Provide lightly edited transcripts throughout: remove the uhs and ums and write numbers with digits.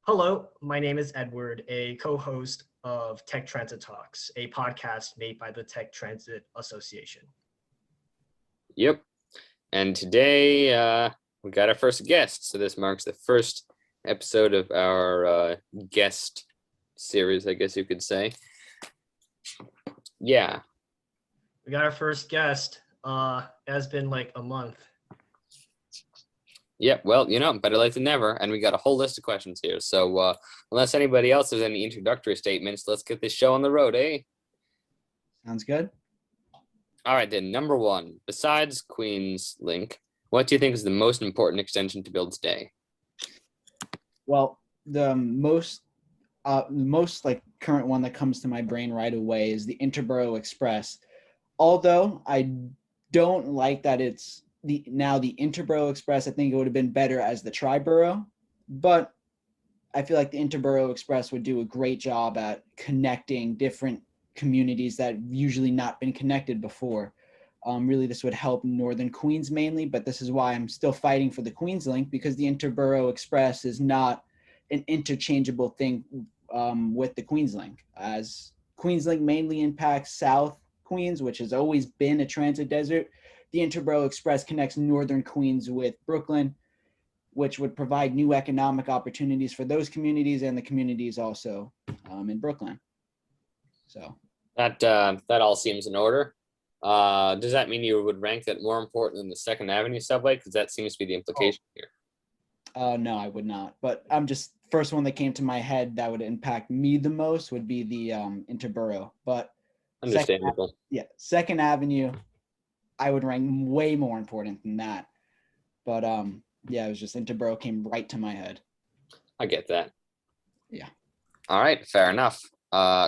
Hello, my name is Edward, a co-host of Tech Transit Talks, a podcast made by the Tech Transit Association. Yep. And today we got our first guest. So this marks the first episode of our guest series, I guess you could say. Yeah. We got our first guest. It has been like a month. Yeah, well, better late than never. And we got a whole list of questions here. So unless anybody else has any introductory statements, let's get this show on the road, eh? Sounds good. All right, then. Number one, besides QueensLink, what do you think is the most important extension to build today? Well, the most like current one that comes to my brain right away is the Interborough Express. Although I don't like that it's the Interborough Express. I think it would have been better as the Triborough, but I feel like the Interborough Express would do a great job at connecting different communities that have usually not been connected before. Really, this would help Northern Queens mainly, but this is why I'm still fighting for the QueensLink, because the Interborough Express is not an interchangeable thing with the QueensLink, as QueensLink mainly impacts South Queens, which has always been a transit desert. The Interborough Express connects Northern Queens with Brooklyn, which would provide new economic opportunities for those communities and the communities also in Brooklyn. So that all seems in order. Does that mean you would rank that more important than the Second Avenue subway? Because that seems to be the implication here. No, I would not. But I'm just first one that came to my head that would impact me the most would be the Interborough. But understandable. Second Avenue, I would rank way more important than that. But it was just Interborough came right to my head. I get that. Yeah. All right, fair enough.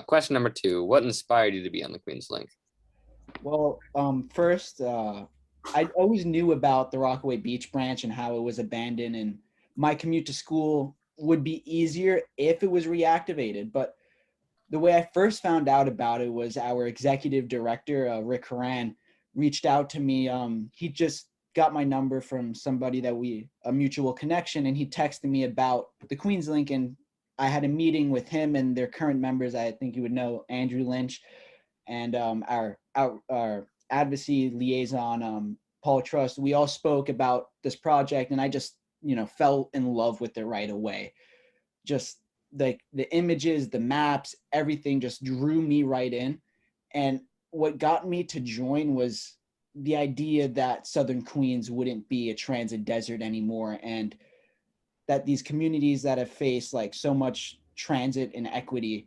Question number 2: what inspired you to be on the QueensLink? Well, first, I always knew about the Rockaway Beach branch and how it was abandoned, and my commute to school would be easier if it was reactivated. But the way I first found out about it was our executive director, Rick Horan, reached out to me. He just got my number from somebody that a mutual connection, and he texted me about the QueensLink, and I had a meeting with him and their current members. I think you would know Andrew Lynch, and our advocacy liaison, Paul Trust. We all spoke about this project, and I just fell in love with it right away. Just like the images, the maps, everything just drew me right in. And what got me to join was the idea that Southern Queens wouldn't be a transit desert anymore, and that these communities that have faced like so much transit inequity,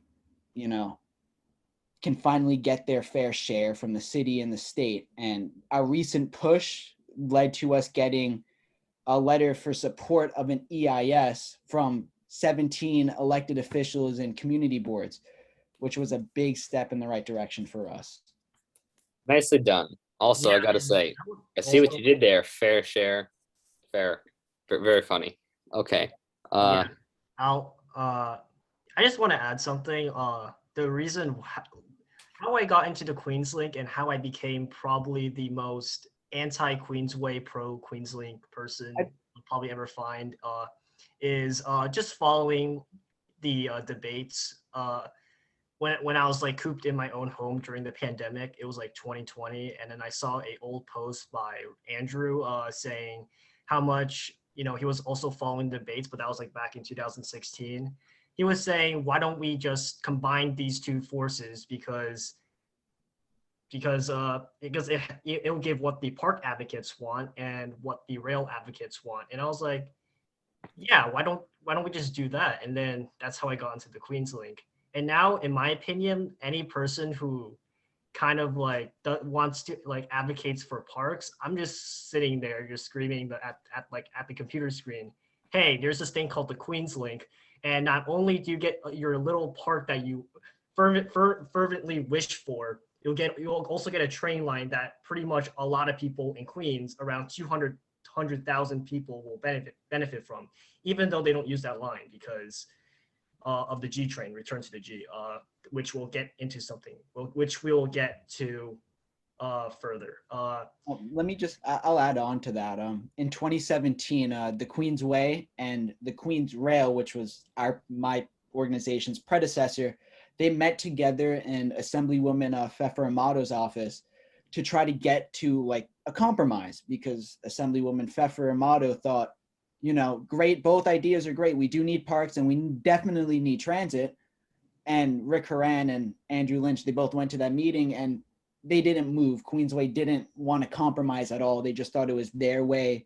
can finally get their fair share from the city and the state. And our recent push led to us getting a letter for support of an EIS from 17 elected officials and community boards, which was a big step in the right direction for us. Nicely done. Also, I gotta say, I see what you did there. Fair share, fair, very funny. Okay. I just want to add something. The reason how I got into the QueensLink and how I became probably the most anti-Queensway, pro-QueensLink person you'll probably ever find is just following the debates. When I was like cooped in my own home during the pandemic, it was like 2020, and then I saw a old post by Andrew saying how much he was also following debates, but that was like back in 2016. He was saying, why don't we just combine these two forces because it will give what the park advocates want and what the rail advocates want. And I was like, yeah, why don't we just do that? And then that's how I got into the QueensLink. And now, in my opinion, any person who kind of like wants to like advocates for parks, I'm just sitting there just screaming at the computer screen, hey, there's this thing called the QueensLink, and not only do you get your little park that you fervently wish for, you'll also get a train line that pretty much a lot of people in Queens, around 200,000 people, will benefit from, even though they don't use that line because of the G train, Return to the G, which we'll get into which we'll get to further. Let me just, I'll add on to that. In 2017, the Queen's Way and the Queen's Rail, which was my organization's predecessor, they met together in Assemblywoman Fefer Amato's office to try to get to like a compromise, because Assemblywoman Fefer Amato thought, great, both ideas are great. We do need parks and we definitely need transit. And Rick Horan and Andrew Lynch, they both went to that meeting and they didn't move. Queensway didn't want to compromise at all. They just thought it was their way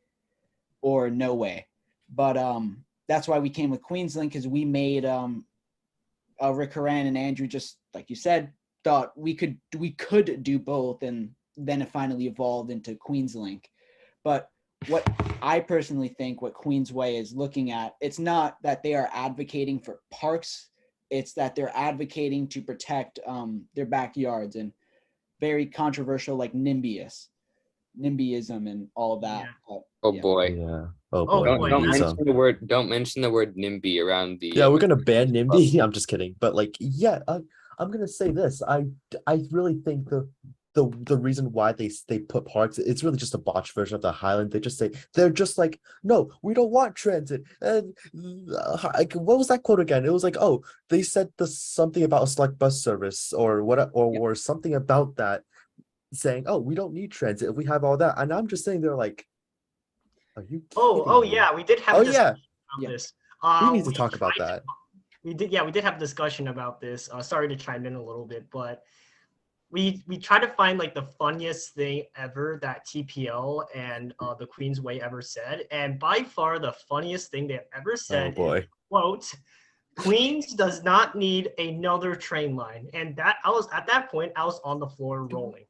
or no way. But that's why we came with QueensLink, because we made Rick Horan and Andrew, just like you said, thought we could do both, and then it finally evolved into QueensLink. But what I personally think what Queensway is looking at, it's not that they are advocating for parks, it's that they're advocating to protect their backyards, and very controversial, like NIMBYism and all of that. Yeah. Oh boy. Yeah. Oh Oh, boy. boy, Don't that's- mention the word. Don't mention the word NIMBY around the. Yeah, we're gonna ban NIMBY. I'm just kidding, but like, yeah, I'm gonna say this. I really think the reason why they put parks, it's really just a botched version of the Highland. They're just like, no, we don't want transit. And what was that quote again? It was like, oh, they said something about a select bus service or what, or something about that, saying, oh, we don't need transit if we have all that. And I'm just saying, they're like, are you Oh kidding me? yeah, we did have Oh a discussion yeah, about this. we need to We talk about tried to- that. We did have a discussion about this. Sorry to chime in a little bit, but we tried to find like the funniest thing ever that TPL and the Queensway ever said, and by far the funniest thing they've ever said Oh boy. is, quote, Queens does not need another train line. And that at that point I was on the floor rolling.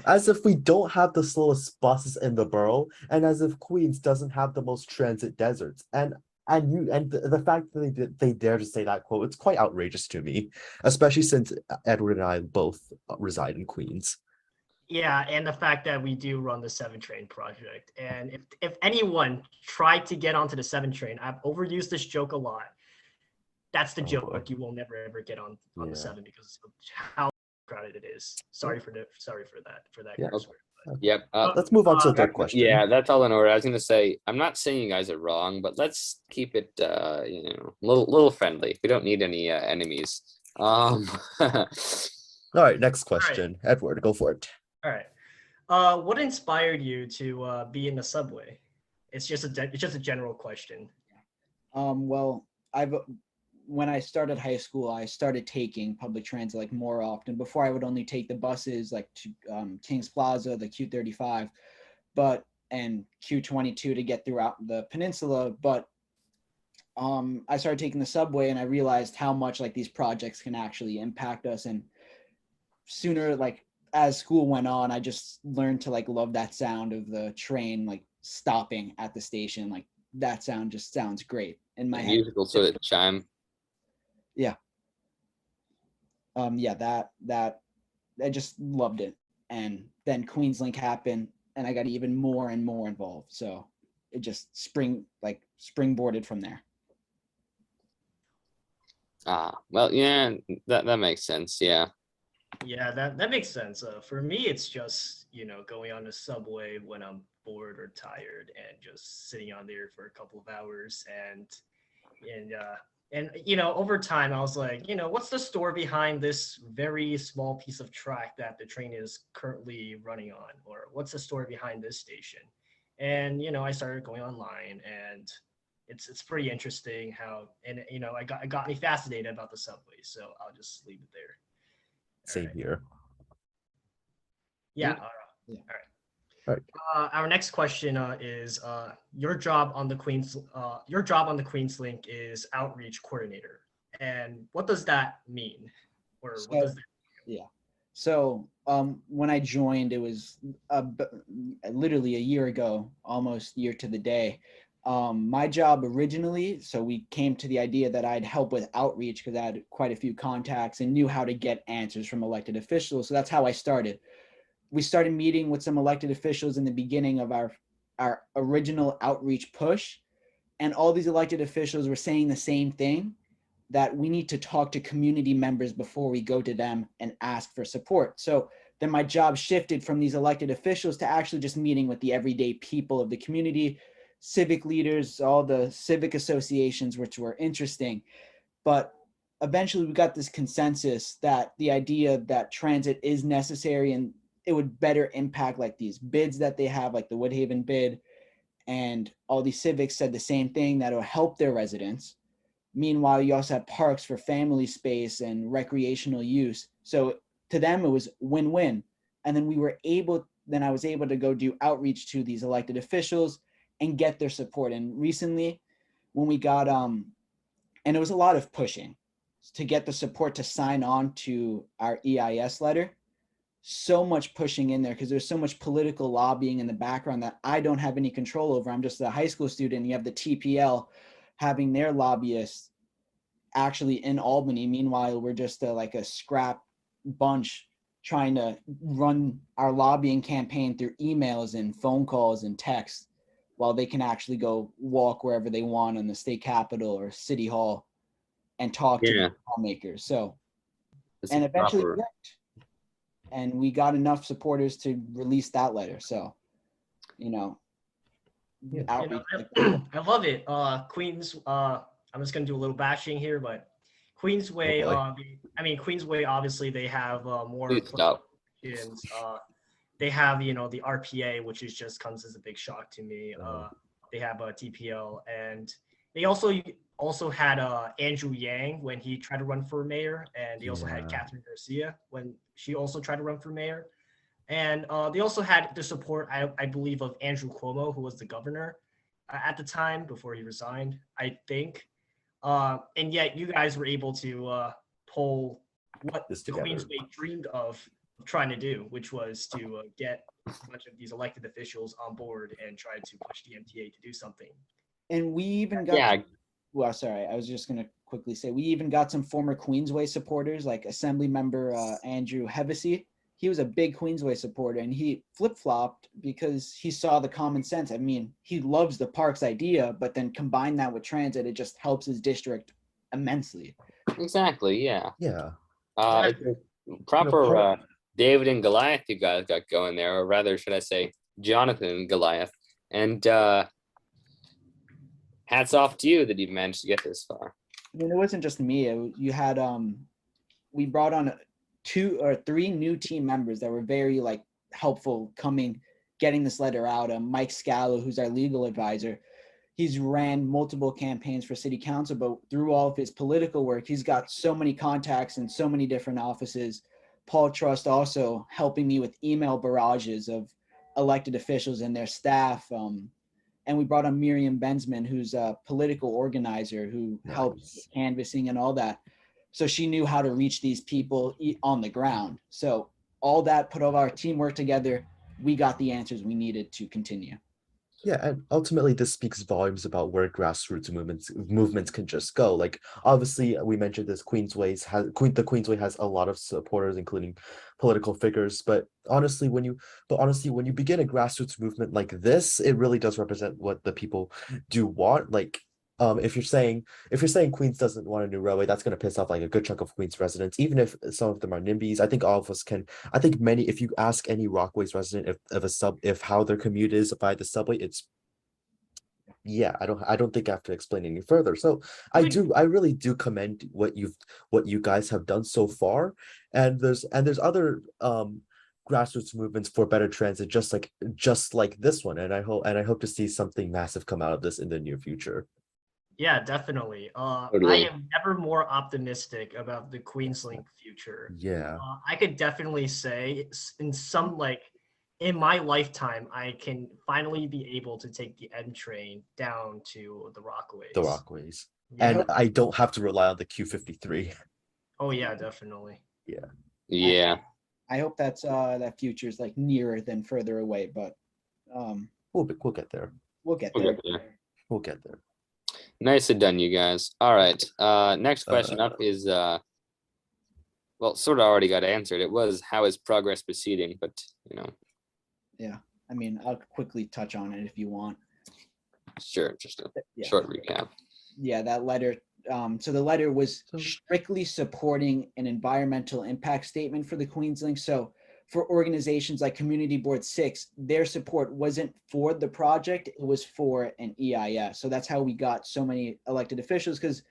As if we don't have the slowest buses in the borough, and as if Queens doesn't have the most transit deserts. And the fact that they dare to say that quote, it's quite outrageous to me, especially since Edward and I both reside in Queens. Yeah, and the fact that we do run the 7 train project. And if anyone tried to get onto the 7 train, I've overused this joke a lot. That's the Oh, joke. boy. You will never ever get on Yeah. the 7 because of how crowded it is. Sorry for that. Yeah. curse word. Yep. Let's move on to the third That- question. Yeah, that's all in order. I was gonna say, I'm not saying you guys are wrong, but let's keep it, little friendly. We don't need any enemies. All right, next question. Edward, go for it. All right. What inspired you to be in the subway? It's just a general question. Well, when I started high school, I started taking public transit like more often. Before, I would only take the buses like to Kings Plaza, the Q35, and Q22 to get throughout the peninsula. But I started taking the subway, and I realized how much like these projects can actually impact us. And sooner, like as school went on, I just learned to like love that sound of the train like stopping at the station. Like that sound just sounds great in my head. Musical sort of chime. That I just loved it. And then QueensLink happened and I got even more and more involved. So it just springboarded from there. Well, yeah, that makes sense. Yeah. Yeah, that makes sense. For me, it's just, going on the subway when I'm bored or tired and just sitting on there for a couple of hours. And over time, I was like, what's the story behind this very small piece of track that the train is currently running on? Or what's the story behind this station? And, I started going online, and it's pretty interesting how, and, it got me fascinated about the subway. So I'll just leave it there. Same right. here. Yeah. Yeah. All right. Our next question is your job on the QueensLink is outreach coordinator, and what does that mean, or what does that? Yeah. So when I joined, it was literally a year ago, almost year to the day. My job originally, so we came to the idea that I'd help with outreach because I had quite a few contacts and knew how to get answers from elected officials. So that's how I started. We started meeting with some elected officials in the beginning of our original outreach push. And all these elected officials were saying the same thing, that we need to talk to community members before we go to them and ask for support. So then my job shifted from these elected officials to actually just meeting with the everyday people of the community, civic leaders, all the civic associations, which were interesting. But eventually we got this consensus that the idea that transit is necessary and it would better impact like these bids that they have, like the Woodhaven bid, and all these civics said the same thing, that it'll help their residents. Meanwhile, you also have parks for family space and recreational use. So to them, it was win-win. And then I was able to go do outreach to these elected officials and get their support. And recently when we got, and it was a lot of pushing to get the support to sign on to our EIS letter, so much pushing in there because there's so much political lobbying in the background that I don't have any control over. I'm just a high school student. You have the TPL having their lobbyists actually in Albany. Meanwhile, we're just like a scrap bunch trying to run our lobbying campaign through emails and phone calls and texts, while they can actually go walk wherever they want in the state capitol or city hall and talk to the lawmakers. So, and eventually it worked. And we got enough supporters to release that letter. So, outreach. I love it. Queens, I'm just gonna do a little bashing here, but Queensway, Queensway, obviously they have more questions. They have, the RPA, which is just comes as a big shock to me. They have a TPL, and they also had Andrew Yang when he tried to run for mayor, and they also had Catherine Garcia when she also tried to run for mayor. And they also had the support, I believe, of Andrew Cuomo, who was the governor at the time before he resigned, I think. And yet you guys were able to pull what the Queensway dreamed of trying to do, which was to get a bunch of these elected officials on board and try to push the MTA to do something. And we even got, well, sorry, I was just going to quickly say, we even got some former Queensway supporters, like Assembly Member Andrew Hevesy. He was a big Queensway supporter, and he flip-flopped because he saw the common sense. I mean, he loves the parks idea, but then combine that with transit, it just helps his district immensely. Exactly, yeah. Yeah. Proper David and Goliath you guys got going there, or rather, should I say, Jonathan and Goliath. And hats off to you that you managed to get this far. I mean, it wasn't just me. You had, we brought on 2 or 3 new team members that were very helpful getting this letter out. Mike Scalo, who's our legal advisor, he's ran multiple campaigns for city council, but through all of his political work, he's got so many contacts in so many different offices. Paul Trust also helping me with email barrages of elected officials and their staff. And we brought on Miriam Benzman, who's a political organizer who helps canvassing and all that. So she knew how to reach these people on the ground. So all that, put all our teamwork together, we got the answers we needed to continue. Yeah, and ultimately this speaks volumes about where grassroots movements can just go. Like, obviously we mentioned this, the Queensway has a lot of supporters, including political figures, but honestly when you begin a grassroots movement like this, it really does represent what the people do want. Like, if you're saying Queens doesn't want a new railway, that's going to piss off like a good chunk of Queens residents, even if some of them are NIMBYs. I think all of us can. I think many. If you ask any Rockaways resident if how their commute is by the subway, it's I don't think I have to explain any further. So I really do commend what you guys have done so far, and there's other grassroots movements for better transit just like this one, and I hope to see something massive come out of this in the near future. Yeah, definitely. Totally. I am never more optimistic about the QueensLink future. Yeah. I could definitely say in my lifetime, I can finally be able to take the M train down to the Rockaways. The Rockaways. Yeah. And I don't have to rely on the Q53. Oh yeah, definitely. Yeah. I hope that's that future is nearer than further away, but We'll get there. We'll get there. We'll get there. Nicely done, you guys. All right. Next question up is well, sort of already got answered. It was, how is progress proceeding? But Yeah, I mean, I'll quickly touch on it if you want. Sure, just a short recap. Yeah, that letter. So the letter was strictly supporting an environmental impact statement for the QueensLink. So for organizations like Community Board 6, their support wasn't for the project, it was for an EIS. So that's how we got so many elected officials, because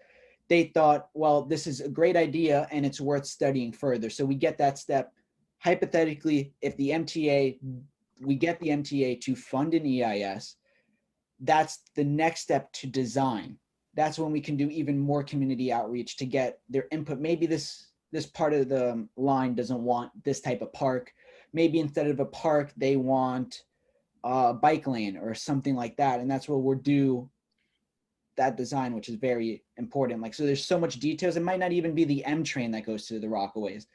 they thought, well, this is a great idea and it's worth studying further. So we get that step. Hypothetically, if the MTA, we get the MTA to fund an EIS, that's the next step to design. That's when we can do even more community outreach to get their input. Maybe this part of the line doesn't want this type of park. Maybe instead of a park, they want a bike lane or something like that. And that's where we'll do that design, which is very important. Like, so there's so much details. It might not even be the M train that goes to the Rockaways.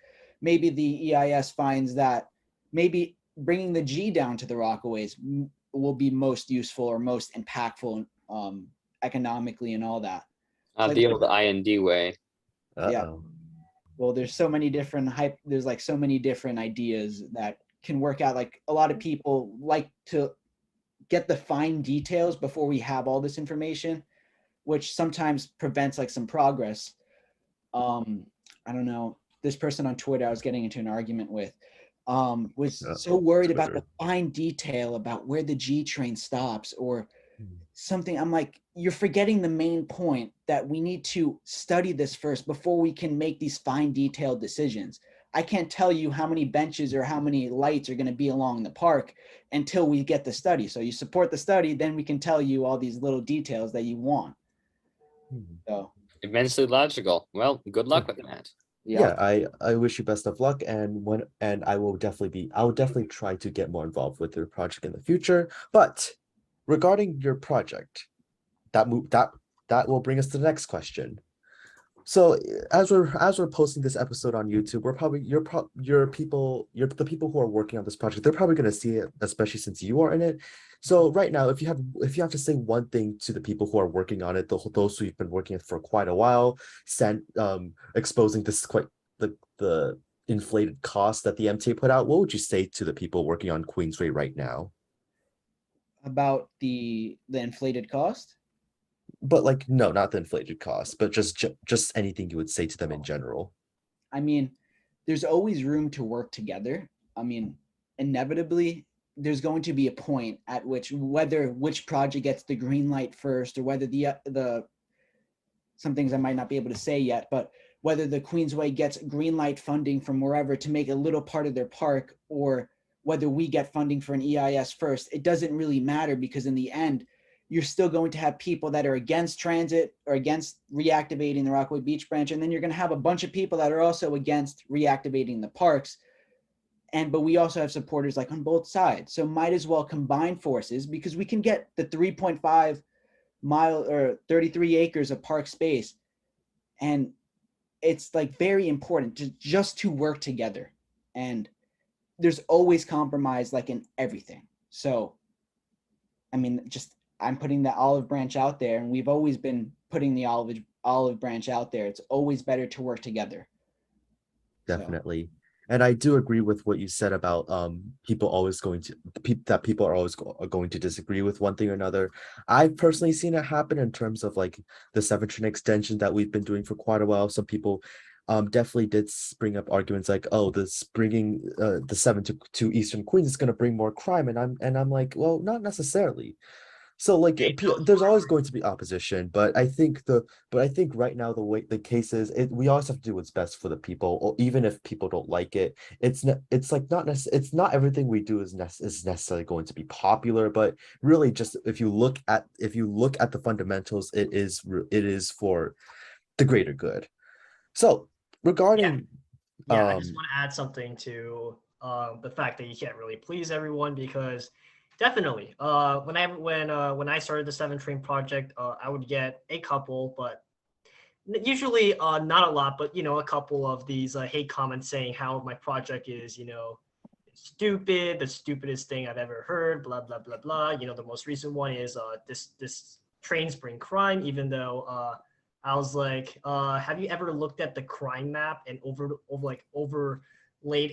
Maybe the EIS finds that maybe bringing the G down to the Rockaways will be most useful or most impactful economically and all that. Like, The old IND way. Yeah. Well, there's so many different there's like so many different ideas that can work out. Like, a lot of people like to get the fine details before we have all this information, which sometimes prevents like some progress. I don't know, this person on Twitter I was getting into an argument with was so worried about the fine detail about where the G train stops or something. I'm like, you're forgetting the main point, that we need to study this first before we can make these fine detailed decisions. I can't tell you how many benches or how many lights are going to be along the park until we get the study. So you support the study, then we can tell you all these little details that you want. So Immensely logical. Well, good luck with that. Yeah, I wish you best of luck, and I will definitely try to get more involved with your project in the future. But regarding your project, that will bring us to the next question. So as we're posting this episode on YouTube, we're probably the people who are working on this project, they're probably going to see it, especially since you are in it. So right now, if you have to say one thing to the people who are working on it, those who've been working for quite a while, exposing this quite the inflated cost that the MTA put out, what would you say to the people working on Queensway right now? About the inflated cost? But like, no, not the inflated cost, but just anything you would say to them in general. I mean, there's always room to work together. I mean, inevitably, there's going to be a point at which which project gets the green light first, or whether the some things I might not be able to say yet, but whether the Queensway gets green light funding from wherever to make a little part of their park, or whether we get funding for an EIS first, it doesn't really matter, because in the end, you're still going to have people that are against transit or against reactivating the Rockaway Beach branch. And then you're going to have a bunch of people that are also against reactivating the parks. But we also have supporters like on both sides. So might as well combine forces, because we can get the 3.5 mile or 33 acres of park space. And it's like very important just to work together. And there's always compromise, like in everything. So, I mean, I'm putting the olive branch out there, and we've always been putting the olive branch out there. It's always better to work together. Definitely. And I do agree with what you said about people are always going to disagree with one thing or another. I've personally seen it happen in terms of like the 7 train extension that we've been doing for quite a while. Some people definitely did bring up arguments like, oh, this bringing the 7 to Eastern Queens is going to bring more crime, and I'm like, well, not necessarily. So like, there's always going to be opposition, but I think right now the way the case is, we always have to do what's best for the people, or even if people don't like it. It's not everything we do is necessarily going to be popular, but really just if you look at the fundamentals, it is for the greater good. So regarding I just want to add something to the fact that you can't really please everyone, because definitely when I started the 7 train project, I would get a couple, but usually not a lot, but a couple of these hate comments saying how my project is stupid, the stupidest thing I've ever heard, blah blah blah blah. The most recent one is this trains bring crime, even though I was like, have you ever looked at the crime map and overlaid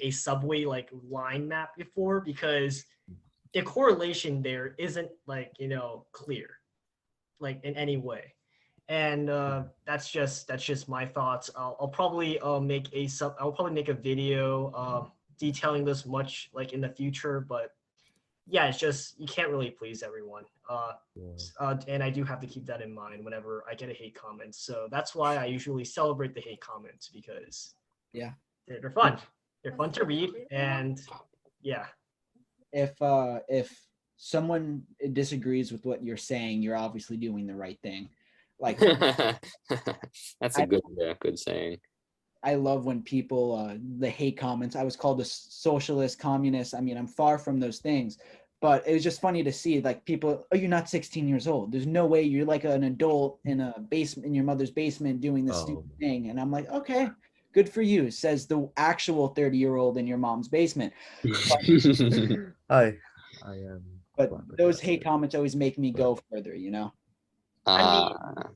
a subway like line map before? Because the correlation there isn't clear, like in any way. And that's just my thoughts. I'll probably make a video detailing this much like in the future, but yeah, it's just you can't really please everyone. And I do have to keep that in mind whenever I get a hate comment. So that's why I usually celebrate the hate comments because Yeah. they're fun. They're fun to read, and yeah. If someone disagrees with what you're saying, you're obviously doing the right thing. Like That's a good saying. I love when people the hate comments. I was called a socialist, communist. I mean, I'm far from those things, but it was just funny to see like people. Oh, you're not 16 years old. There's no way you're like an adult in a basement in your mother's basement doing this stupid thing. And I'm like, okay, good for you, says the actual 30-year-old in your mom's basement. I am. But those hate comments always make me go further, you know?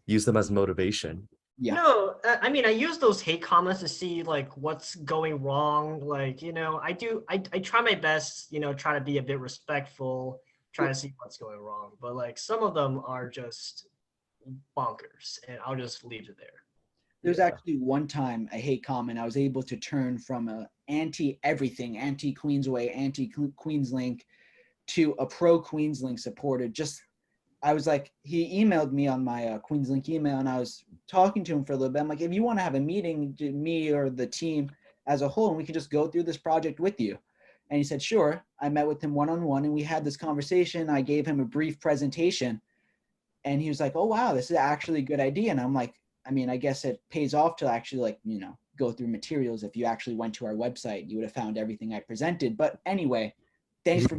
Use them as motivation. Yeah. No, I mean, I use those hate comments to see like what's going wrong. Like, I try my best, try to be a bit respectful, try to see what's going wrong. But like some of them are just bonkers, and I'll just leave it there. There's actually one time a hate comment I was able to turn from a anti-everything, anti-Queensway, anti-QueensLink to a pro-QueensLink supporter. I was like, he emailed me on my QueensLink email, and I was talking to him for a little bit. I'm like, if you want to have a meeting, me or the team as a whole, and we can just go through this project with you. And he said, sure. I met with him one-on-one, and we had this conversation. I gave him a brief presentation, and he was like, oh, wow, this is actually a good idea. And I'm like, I mean, I guess it pays off to actually go through materials. If you actually went to our website, you would have found everything I presented. But anyway, thanks for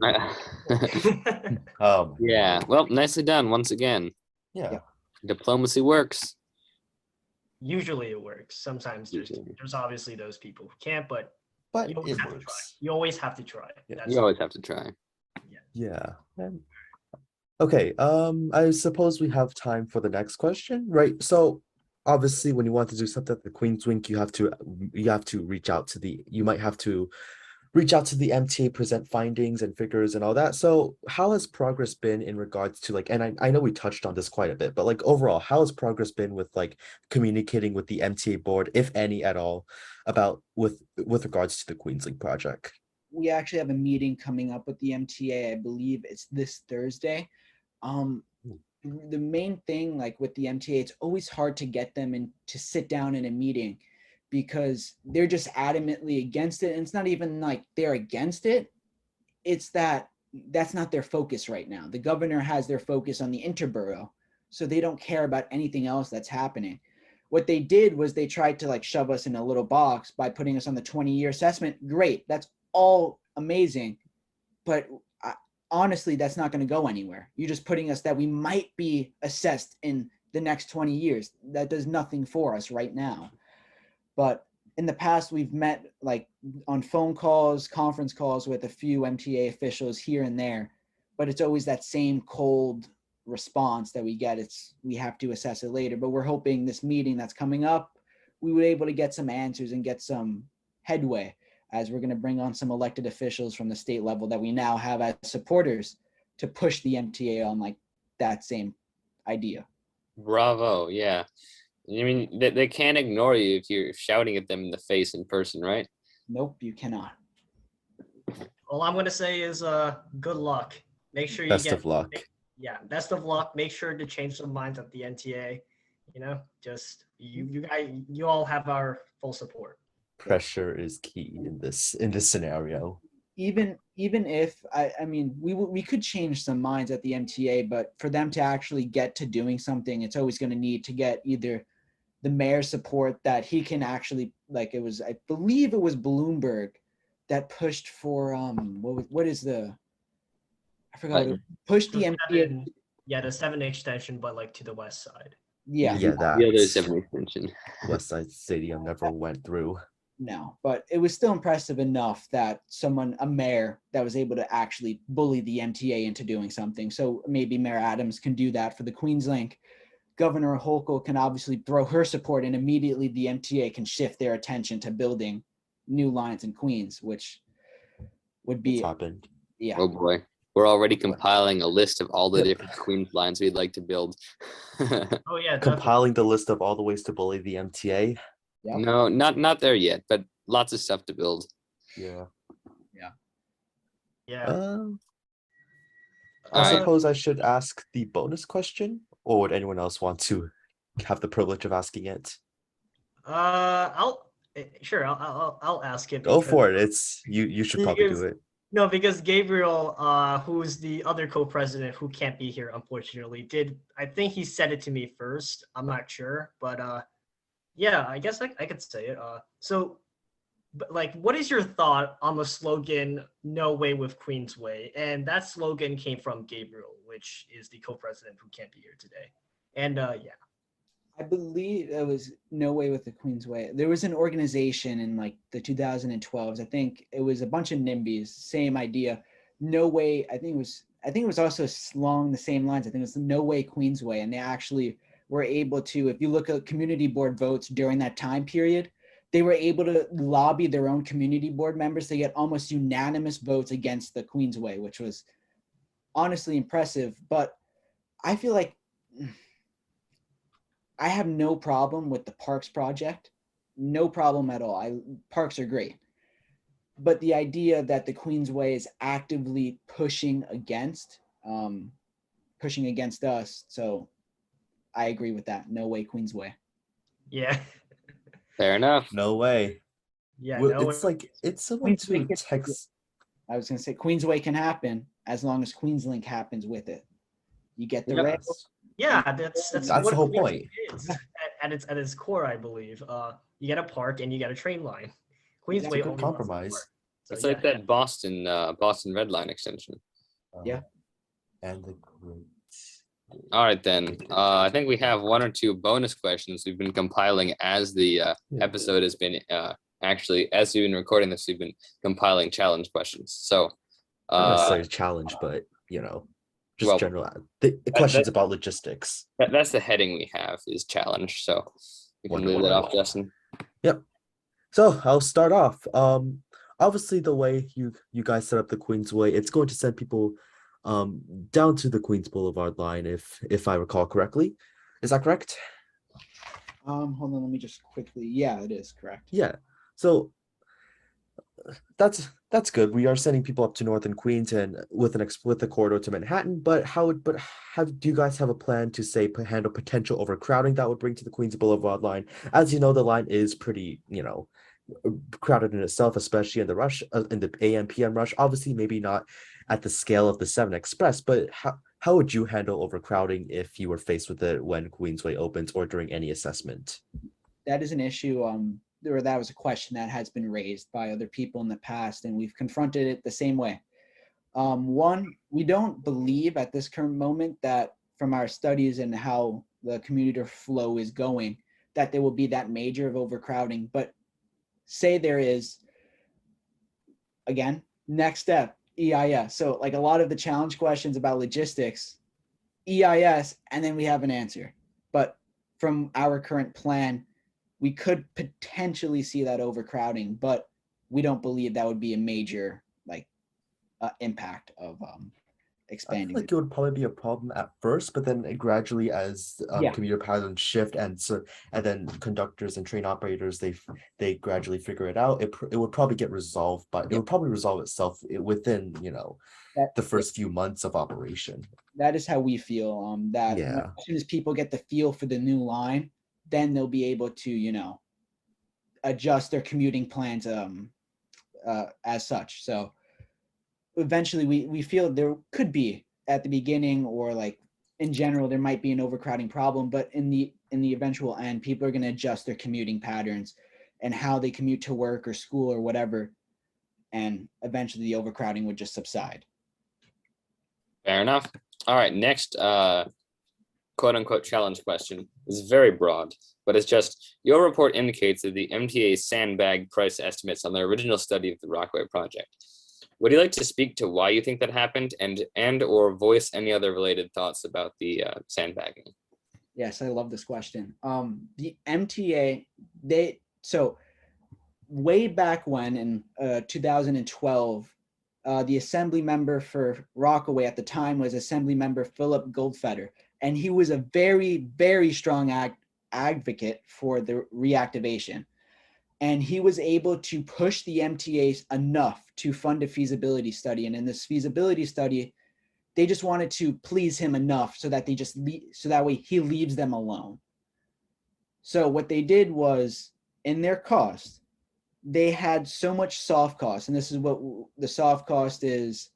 yeah, well, nicely done once again. Yeah. Diplomacy works. Usually it works. Sometimes there's obviously those people who can't, but you always it have to try. works. You always have to try. Yeah. You always have to try. Yeah. Okay. I suppose we have time for the next question, right? So obviously when you want to do something at the QueensLink, you have to reach out to the MTA, present findings and figures and all that. So how has progress been in regards to like, and I know we touched on this quite a bit, but like overall, how has progress been with like communicating with the MTA board, if any at all, about with regards to the QueensLink project? We actually have a meeting coming up with the MTA. I believe it's this Thursday. The main thing, like with the MTA, it's always hard to get them in to sit down in a meeting because they're just adamantly against it. And it's not even like they're against it. It's that's not their focus right now. The governor has their focus on the interborough, so they don't care about anything else that's happening. What they did was they tried to like shove us in a little box by putting us on the 20-year assessment. Great. That's all amazing. But honestly, that's not going to go anywhere. You're just putting us that we might be assessed in the next 20 years. That does nothing for us right now. But in the past, we've met like on phone calls, conference calls with a few MTA officials here and there, but it's always that same cold response that we get. We have to assess it later, but we're hoping this meeting that's coming up, we were able to get some answers and get some headway, as we're going to bring on some elected officials from the state level that we now have as supporters to push the MTA on like that same idea. Bravo. Yeah. I mean, they can't ignore you if you're shouting at them in the face in person, right? Nope, you cannot. All I'm going to say is good luck. Make sure you Best of luck. Yeah, best of luck. Make sure to change some minds at the NTA. Just you guys, you all have our full support. Pressure is key in this scenario. Even if I mean we could change some minds at the MTA, but for them to actually get to doing something, it's always going to need to get either the mayor's support that he can actually, like, it was, I believe it was Bloomberg that pushed for what is the, I forgot, pushed the MTA. Yeah, the 7 extension, but like to the west side. Yeah, The other 7 extension. West Side Stadium never went through. No, but it was still impressive enough that a mayor that was able to actually bully the MTA into doing something. So maybe Mayor Adams can do that for the QueensLink. Governor Hochul can obviously throw her support, and immediately the MTA can shift their attention to building new lines in Queens, which would be, happened. Yeah. Oh boy. We're already compiling a list of all the different Queens lines we'd like to build. Oh yeah, Compiling the list of all the ways to bully the MTA. Yep. No, not there yet, but lots of stuff to build. Yeah. Yeah. I Alright. suppose I should ask the bonus question, or would anyone else want to have the privilege of asking it? Sure. I'll ask it. Go because- for it. It's you should probably do Because- it. No, because Gabriel, who's the other co-president who can't be here, unfortunately, I think he said it to me first. I'm not sure, but yeah, I guess I could say it. But like, what is your thought on the slogan "No way with Queensway"? And that slogan came from Gabriel, which is the co-president who can't be here today. And yeah. I believe it was No Way with the Queensway. There was an organization in like the 2012s. I think it was a bunch of NIMBYs, same idea. No Way. I think it was also along the same lines. I think it was No Way Queensway, and they actually were able to. If you look at community board votes during that time period, they were able to lobby their own community board members to get almost unanimous votes against the Queensway, which was honestly impressive. But I feel like I have no problem with the parks project. No problem at all. Parks are great. But the idea that the Queensway is actively pushing against us. So I agree with that. No way, Queensway. Yeah. Fair enough. No way. Yeah. Well, no, it's like it's similar to Queensway can- text. I was going to say Queensway can happen as long as QueensLink happens with it. You get the Yeah. rail. Yeah, that's That's what the whole Queens point. is at its core, I believe. You get a park and you get a train line. It's a Queensway good only wants the compromise. park. So, It's like that Boston Red Line extension. Yeah. And the great. All right then. I think we have one or two bonus questions we've been compiling as the episode has been actually as we've been recording this. We've been compiling challenge questions. So Not necessarily a challenge, but just well, general questions about logistics. that's the heading we have is challenge. So you can leave that off, Justin. Yep. So I'll start off. Obviously the way you guys set up the Queensway, it's going to send people down to the Queens Boulevard line, if I recall correctly. Is that correct? Hold on, let me just quickly. Yeah, it is correct. Yeah. So that's good. We are sending people up to Northern Queens and with the corridor to Manhattan. But do you guys have a plan to say handle potential overcrowding that would bring to the Queens Boulevard line? As you know, the line is pretty crowded in itself, especially in the rush in the AM PM rush. Obviously, maybe not at the scale of the 7 Express, but how would you handle overcrowding if you were faced with it when Queensway opens or during any assessment? That is an issue. Or that was a question that has been raised by other people in the past, and we've confronted it the same way. One, we don't believe at this current moment that from our studies and how the commuter flow is going, that there will be that major of overcrowding. But say there is, again, next step, EIS. So like a lot of the challenge questions about logistics, EIS, and then we have an answer. But from our current plan, we could potentially see that overcrowding, but we don't believe that would be a major impact of I expanding. feel like it would probably be a problem at first, but then gradually as Yeah. commuter patterns shift and then conductors and train operators they gradually figure it out. It would probably get resolved, but it would probably resolve itself within the first few months of operation. That is how we feel. That Yeah. as soon as people get the feel for the new line, then they'll be able to adjust their commuting plans as such. So eventually we feel there could be at the beginning or like in general there might be an overcrowding problem, but in the eventual end people are going to adjust their commuting patterns and how they commute to work or school or whatever, and eventually the overcrowding would just subside. Fair enough. All right, next quote unquote challenge question is very broad, but it's just your report indicates that the MTA sandbag price estimates on the original study of the Rockaway project. Would you like to speak to why you think that happened and or voice any other related thoughts about the sandbagging? Yes, I love this question. The MTA, so way back when in 2012, the assembly member for Rockaway at the time was Assembly Member Philip Goldfeder, and he was a very, very strong advocate for the reactivation. And he was able to push the MTAs enough to fund a feasibility study. And in this feasibility study, they just wanted to please him enough so that they just so that way he leaves them alone. So what they did was, in their cost, they had so much soft cost, and this is what the soft cost is,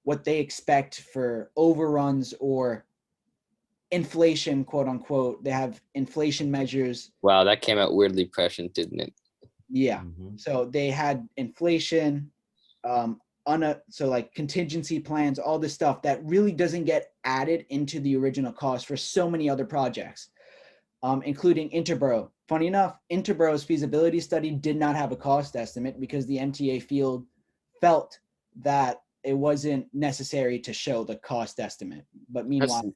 what they expect for overruns or inflation, quote unquote. They have inflation measures. Wow, that came out weirdly prescient, didn't it? Yeah. Mhm. So they had inflation, so like contingency plans, all this stuff that really doesn't get added into the original cost for so many other projects, including Interborough. Funny enough, Interborough's feasibility study did not have a cost estimate because the MTA field felt that it wasn't necessary to show the cost estimate. But meanwhile,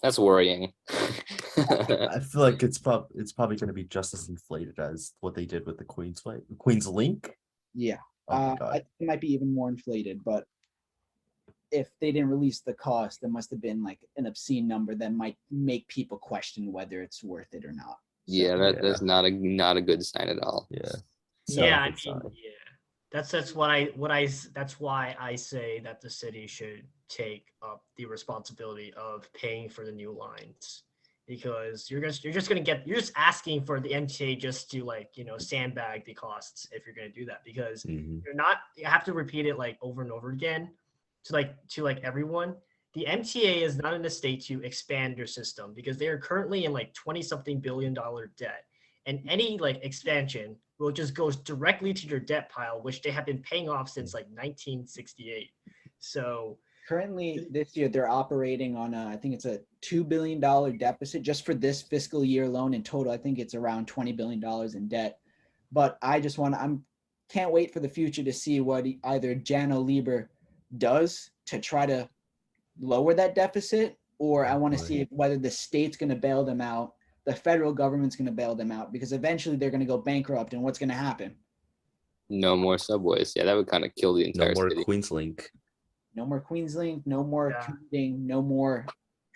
That's worrying. I feel like it's probably going to be just as inflated as what they did with the QueensLink. yeah, Oh my I god. think it might be even more inflated. But if they didn't release the cost, there must have been like an obscene number that might make people question whether it's worth it or not. So, Yeah, that's not a good sign at all. Yeah. Yeah, I Good mean, sign. yeah. That's why I say that the city should take up the responsibility of paying for the new lines, because you're just asking for the MTA just to, like, sandbag the costs if you're gonna do that, because Mhm. you have to repeat it like over and over again to everyone. The MTA is not in a state to expand your system because they are currently in like 20 something billion dollar debt, and any like expansion will just goes directly to your debt pile, which they have been paying off since like 1968. So currently, this year they're operating on I think it's a $2 billion deficit just for this fiscal year alone. In total, I think it's around $20 billion in debt. But I just can't wait for the future to see what either Jano Lieber does to try to lower that deficit, or I want to see whether the state's going to bail them out, the federal government's going to bail them out, because eventually they're going to go bankrupt. And what's going to happen? No more subways. Yeah, that would kind of kill the No entire more city. QueensLink. No more QueensLink, no more Yeah. commuting, no more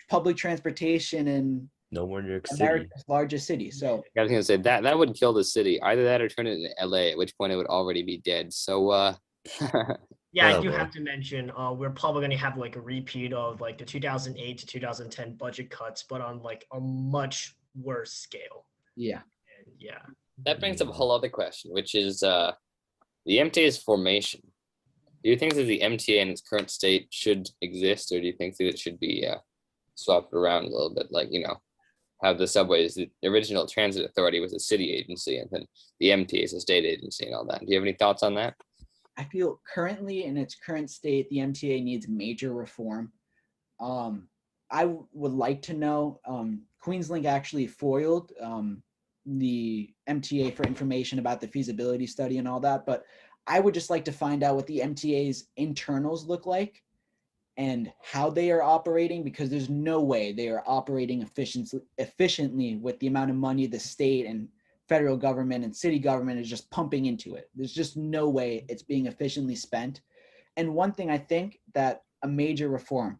public transportation in No more New York City. America's largest city. So I was gonna say that would kill the city. Either that or turn it into LA, at which point it would already be dead. So yeah, I Oh, do boy. have to mention we're probably going to have like a repeat of like the 2008 to 2010 budget cuts, but on like a much worse scale. yeah, And yeah. that brings up a whole other question, which is the MTA's formation. Do you think that the MTA in its current state should exist, or do you think that it should be swapped around a little bit? Like, how the subways, the original transit authority was a city agency, and then the MTA is a state agency and all that. Do you have any thoughts on that? I feel currently in its current state, the MTA needs major reform. I would like to know, QueensLink actually foiled the MTA for information about the feasibility study and all that, but I would just like to find out what the MTA's internals look like and how they are operating, because there's no way they are operating efficiently with the amount of money the state and federal government and city government is just pumping into it. There's just no way it's being efficiently spent. And one thing I think that a major reform,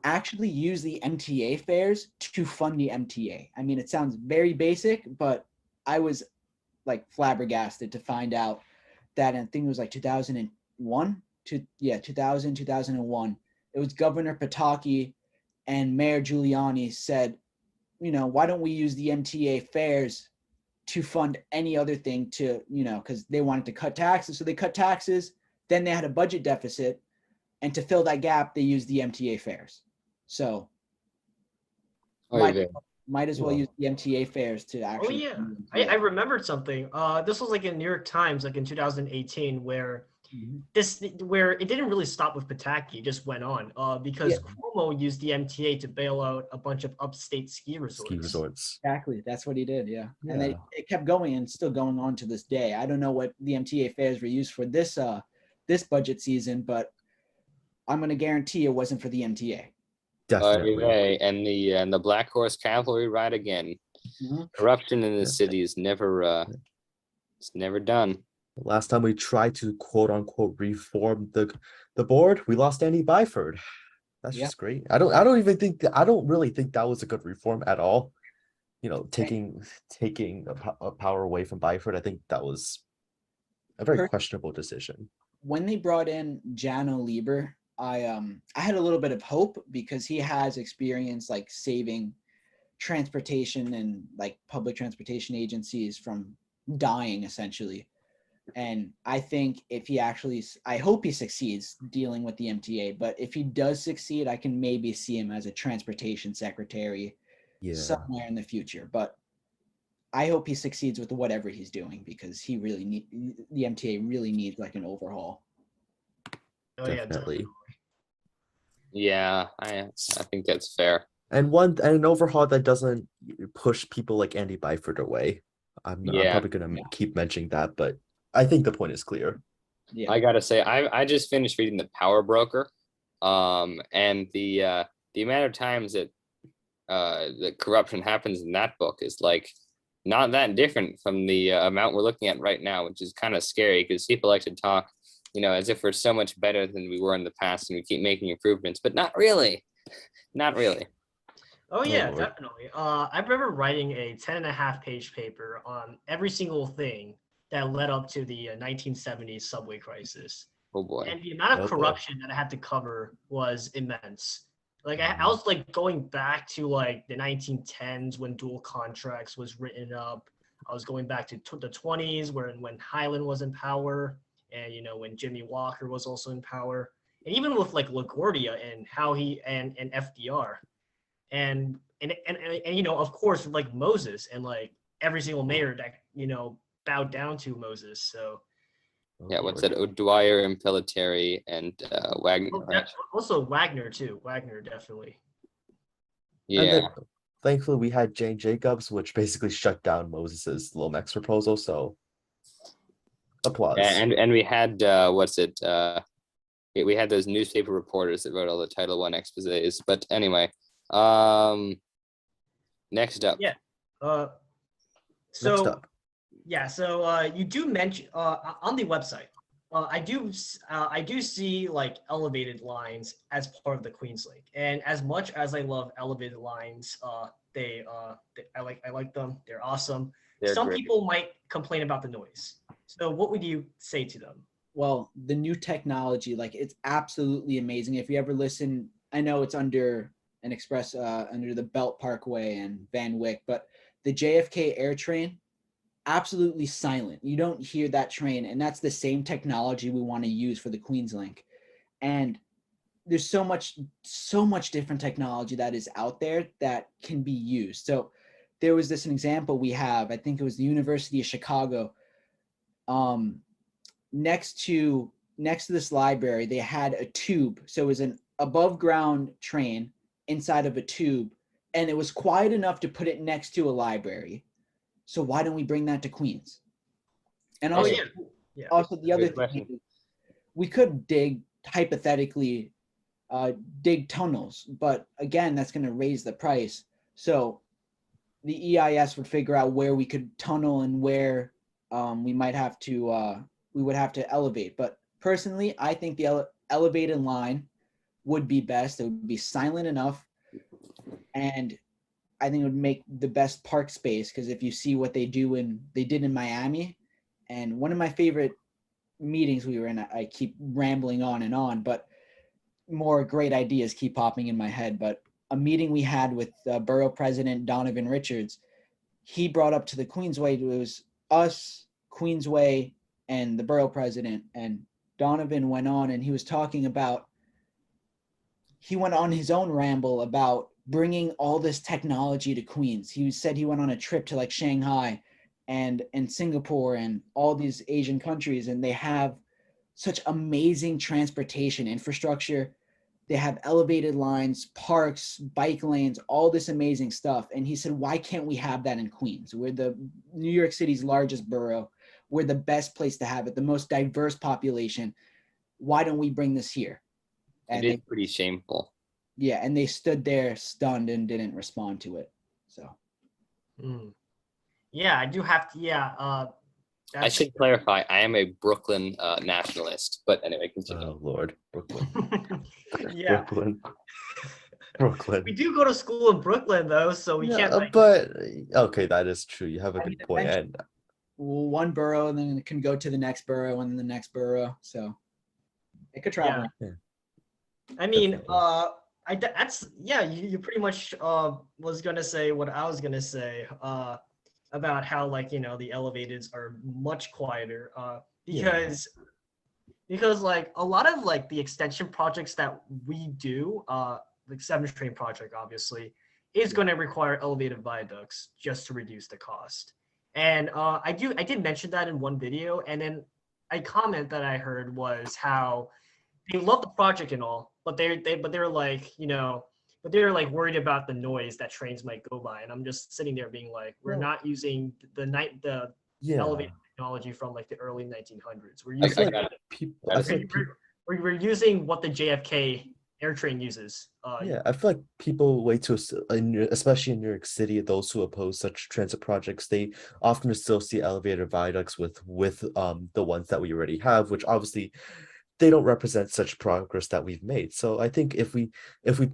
actually use the MTA fares to fund the MTA. I mean, it sounds very basic, but I was like flabbergasted to find out that, I think it was like 2001 2001, it was Governor Pataki and Mayor Giuliani said, why don't we use the MTA fares to fund any other thing, to, because they wanted to cut taxes. So they cut taxes, then they had a budget deficit, and to fill that gap, they used the MTA fares. So might as well use the MTA fares to actually. Oh yeah, I remembered something. This was like in New York Times, like in 2018, where where it didn't really stop with Pataki, it just went on. Because Cuomo used the MTA to bail out a bunch of upstate ski resorts. Exactly, that's what he did. Yeah. And it kept going and still going on to this day. I don't know what the MTA fares were used for this budget season, but I'm going to guarantee it wasn't for the MTA. Definitely. And the Black Horse Cavalry ride again. Corruption in the city is never it's never done. Last time we tried to quote unquote reform the board, we lost Andy Byford. That's just great. I don't really think that was a good reform at all. taking a power away from Byford, I think that was a very Per- questionable decision. When they brought in Jano Lieber, I had a little bit of hope because he has experience like saving transportation and like public transportation agencies from dying essentially. And I think if he actually, I hope he succeeds dealing with the MTA, but if he does succeed, I can maybe see him as a transportation secretary Yeah, somewhere in the future. But I hope he succeeds with whatever he's doing because he really the MTA really needs like an overhaul. Oh yeah, definitely. Yeah, I think that's fair. And an overhaul that doesn't push people like Andy Byford away. I'm Yeah. probably gonna keep mentioning that, but I think the point is clear. Yeah. I gotta say, I just finished reading The Power Broker, and the amount of times that the corruption happens in that book is like not that different from the amount we're looking at right now, which is kind of scary because people like to talk, as if we're so much better than we were in the past, and we keep making improvements, but not really, not really. Oh yeah, Lord. definitely. I remember writing a 10.5-page paper on every single thing that led up to the 1970s subway crisis. Oh boy. And the amount of Oh, boy. corruption that I had to cover was immense. Like I was like going back to like the 1910s when dual contracts was written up. I was going back to the 20s when Highland was in power, and when Jimmy Walker was also in power, and even with like LaGuardia and how he and FDR, and of course like Moses and like every single mayor that bowed down to Moses. So Yeah, what's that? O'Dwyer, Impellitteri, and Wagner, right? Also Wagner too. Wagner definitely. Yeah. And then, thankfully, we had Jane Jacobs, which basically shut down Moses's Lomax proposal. So, applause. And we had we had those newspaper reporters that wrote all the Title I exposés. But anyway, next up. Yeah. Next So up. yeah. So you do mention on the website. I do see like elevated lines as part of the QueensLink, and as much as I love elevated lines, I like them. They're awesome. They're Some great. people might complain about the noise. So what would you say to them? Well, the new technology, like it's absolutely amazing. If you ever listen, I know it's under an express, under the Belt Parkway and Van Wyck, but the JFK Air Train, absolutely silent. You don't hear that train, and that's the same technology we want to use for the QueensLink. And there's so much different technology that is out there that can be used. So there was an example we have, I think it was the University of Chicago. Next to this library, they had a tube. So it was an above ground train inside of a tube, and it was quiet enough to put it next to a library. So why don't we bring that to Queens? And also, also the other thing is, we could hypothetically dig tunnels, but again, that's going to raise the price. So the EIS would figure out where we could tunnel and where we would have to elevate. But personally, I think the elevated line would be best. It would be silent enough, and I think it would make the best park space, because if you see what they did in Miami, and one of my favorite meetings we were in, I keep rambling on and on, but more great ideas keep popping in my head. But a meeting we had with Borough President Donovan Richards, he brought up to the Queensway, it was us, Queensway, and the Borough President, and Donovan went on and he went on his own ramble about bringing all this technology to Queens. He said he went on a trip to like Shanghai and Singapore and all these Asian countries, and they have such amazing transportation infrastructure. They have elevated lines, parks, bike lanes, all this amazing stuff. And he said, why can't we have that in Queens? We're the New York City's largest borough. We're the best place to have it, the most diverse population. Why don't we bring this here? And it is pretty shameful. Yeah, and they stood there stunned and didn't respond to it. So. Yeah, I do have to. Yeah. I should clarify, I am a Brooklyn nationalist, but anyway, continue. Oh Lord, Brooklyn. Yeah. Brooklyn. Brooklyn. We do go to school in Brooklyn though, so we can't. Like, But okay, that is true. You have a I mean, good point. And one borough, and then it can go to the next borough and then the next borough. So it could travel. Yeah. around. I mean, Definitely. that's yeah. You pretty much was gonna say what I was gonna say about how, like, you know, the elevators are much quieter Yeah. because like a lot of like the extension projects that we do, like 7th train project obviously is going to require elevated viaducts just to reduce the cost. And I did mention that in one video, and then a comment that I heard was how they love the project and all, but they're like, you know, but they're like worried about the noise that trains might go by. And I'm just sitting there being like, we're Well, not using the yeah. elevator technology from like the early 1900s. We're I using got it. People. I I feel feel like people. we're using what the JFK air train uses. Yeah, I feel like people wait to, especially in New York City, those who oppose such transit projects, they often associate elevator viaducts with the ones that we already have, which obviously they don't represent such progress that we've made. So I think if we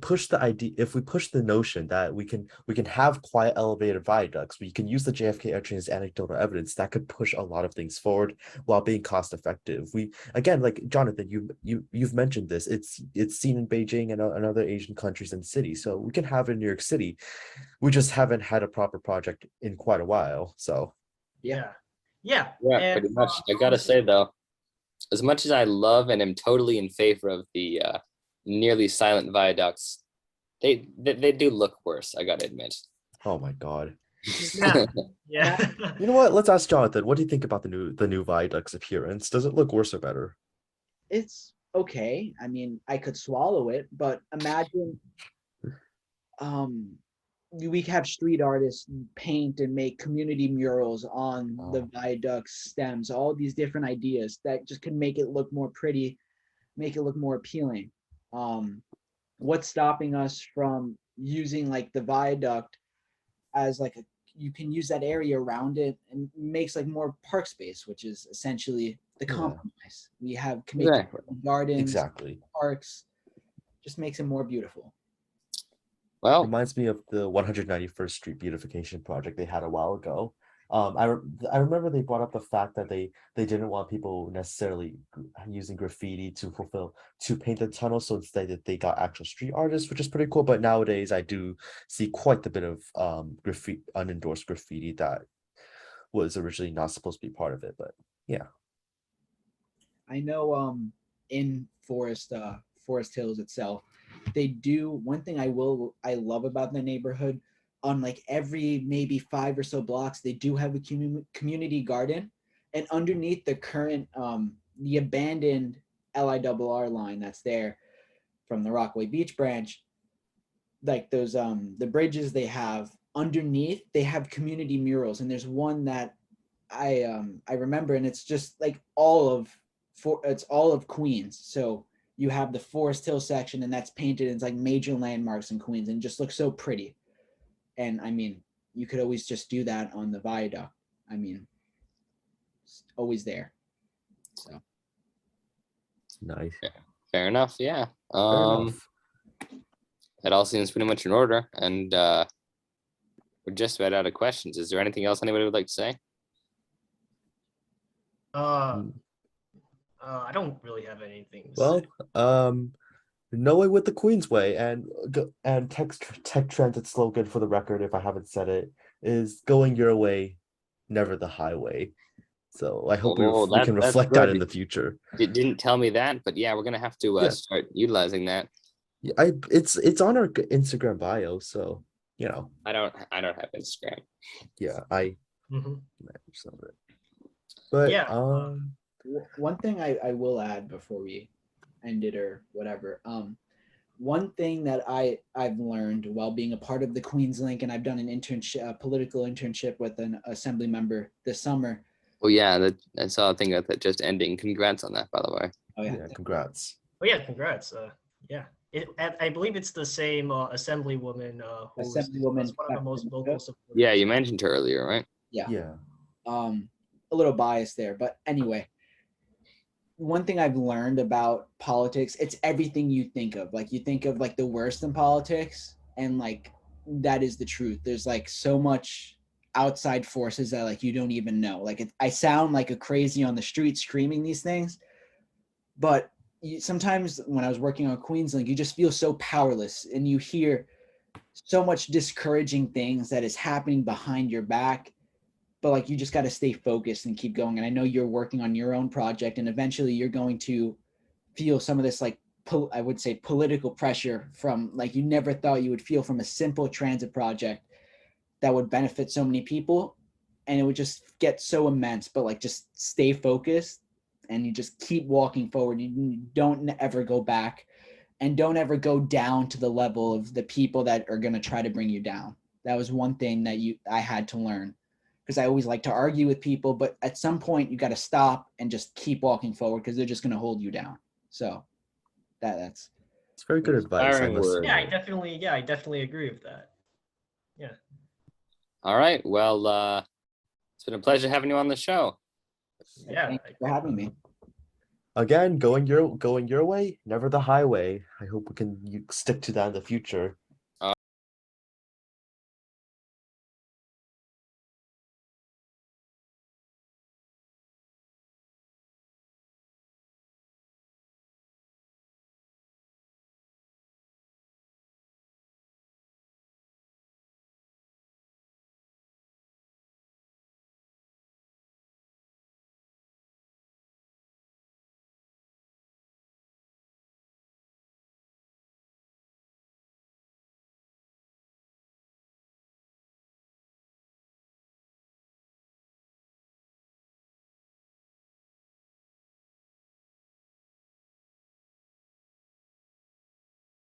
push the idea, if we push the notion that we can have quiet elevator viaducts, we can use the JFK air train as anecdotal evidence, that could push a lot of things forward while being cost effective. We again, like Jonathan, you've mentioned this. It's seen in Beijing and other Asian countries and cities. So we can have it in New York City. We just haven't had a proper project in quite a while. So yeah, yeah, Yeah, and pretty much. I gotta say though, as much as I love and am totally in favor of the nearly silent viaducts, they do look worse, I gotta admit. oh my God. yeah, yeah. You know what? Let's ask Jonathan. What do you think about the new viaduct's appearance? Does it look worse or better? It's okay. I mean, I could swallow it, but imagine we have street artists paint and make community murals on the Oh. viaduct stems, all these different ideas that just can make it look more pretty, make it look more appealing. Um, what's stopping us from using like the viaduct as like a, you can use that area around it and makes like more park space, which is essentially the Yeah. compromise. We have community Exactly. gardens, Exactly. parks, just makes it more beautiful. Well, Reminds me of the 191st Street beautification project they had a while ago. I remember they brought up the fact that they didn't want people necessarily using graffiti to paint the tunnel, so instead that they got actual street artists, which is pretty cool. But nowadays I do see quite a bit of graffiti, unendorsed graffiti that was originally not supposed to be part of it. But yeah. I know in Forest Hills itself, they do one thing I love about the neighborhood. On like every maybe 5 or so blocks, they do have a community garden, and underneath the current the abandoned LIRR line that's there from the Rockaway Beach branch, like those the bridges they have underneath, they have community murals, and there's one that I remember, and it's just like it's all of Queens. So you have the Forest Hill section, and that's painted as like major landmarks in Queens, and just looks so pretty. And I mean, you could always just do that on the viaduct. I mean, it's always there. So Nice. fair enough. Yeah. Fair enough. That all seems pretty much in order, and we're just about out of questions. Is there anything else anybody would like to say? Mm. I don't really have anything to Well, say. no way with the Queensway, and tech transit slogan for the record, if I haven't said it, is going your way, never the highway. So I hope we can that's reflect that in good. the future. Didn't tell me that, but yeah, we're gonna have to Yeah. start utilizing that. Yeah, it's on our Instagram bio, so you know. I don't have Instagram. Yeah, I Mhm. manage some of it. But Yeah. one thing I will add before we end it or whatever. One thing that I've learned while being a part of the QueensLink, and I've done an internship, a political internship with an assembly member this summer. Oh yeah, I saw a thing about that just ending. Congrats on that, by the way. Oh yeah, yeah, congrats. Oh yeah, congrats. Yeah. I believe it's the same assemblywoman who's Assemblywoman one of the most vocal supporters. Yeah, you mentioned her earlier, right? yeah. Yeah. A little biased there, but anyway, one thing I've learned about politics, it's everything you think of. Like you think of like the worst in politics, and like that is the truth. There's like so much outside forces that like you don't even know. Like I sound like a crazy on the street screaming these things, but sometimes when I was working on QueensLink, you just feel so powerless, and you hear so much discouraging things that is happening behind your back, but like you just got to stay focused and keep going. And I know you're working on your own project, and eventually you're going to feel some of this like I would say political pressure from like you never thought you would feel from a simple transit project that would benefit so many people, and it would just get so immense. But like just stay focused, and you just keep walking forward. You don't ever go back, and don't ever go down to the level of the people that are going to try to bring you down. That was one thing that I had to learn, because I always like to argue with people, but at some point you got to stop and just keep walking forward, because they're just going to hold you down. So that's It's very good advice. I Inspiring must words. Yeah, say. I definitely agree with that. Yeah. All right. Well, it's been a pleasure having you on the show. Yeah. Thank you for having me. Again, going your way, never the highway. I hope we can stick to that in the future.